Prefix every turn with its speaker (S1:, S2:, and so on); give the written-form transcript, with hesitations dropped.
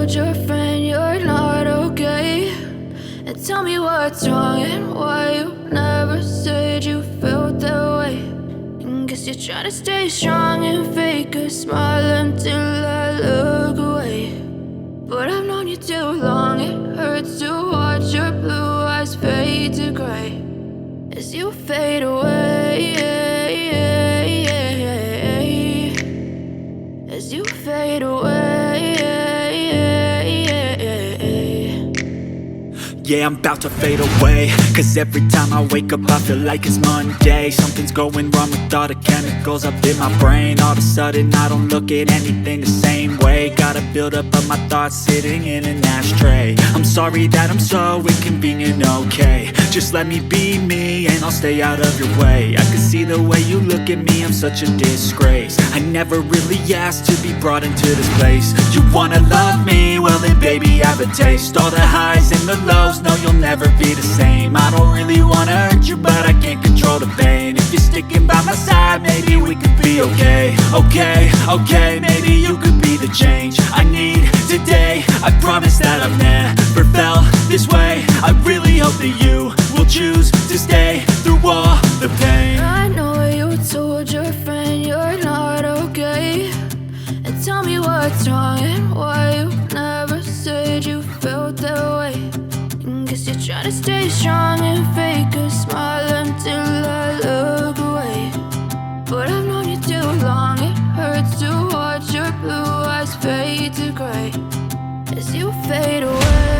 S1: told your friend you're not okay? And tell me what's wrong and why you never said you felt that way. And guess you're trying to stay strong and fake a smile until I look away. But I've known you too long, it hurts to watch your blue eyes fade to gray as you fade away, as you fade away.
S2: Yeah, I'm about to fade away, cause every time I wake up I feel like it's Monday. Something's going wrong with all the chemicals up in my brain. All of a sudden I don't look at anything the same way. Gotta build up of my thoughts sitting in an ashtray. I'm sorry that I'm so inconvenient, okay? Just let me be me and I'll stay out of your way. I can see the way you look at me, I'm such a disgrace. I never really asked to be brought into this place. You wanna love me? Well then baby I have a taste. All the highs and the lows, no you'll never be the same. I don't really wanna hurt you but I can't control the pain. If you're sticking by my side maybe we could be okay. Okay, maybe you could be the change I need today. I promise that I've never felt this way. I really hope that you will choose to stay through all the pain.
S1: I know you told your friend you're not okay. And tell me what's wrong and why you never said you felt that way. And guess you're trying to stay strong and fake a smile until I look away. But I've known you too long, it hurts to watch your blue eyes fade to gray as you fade away.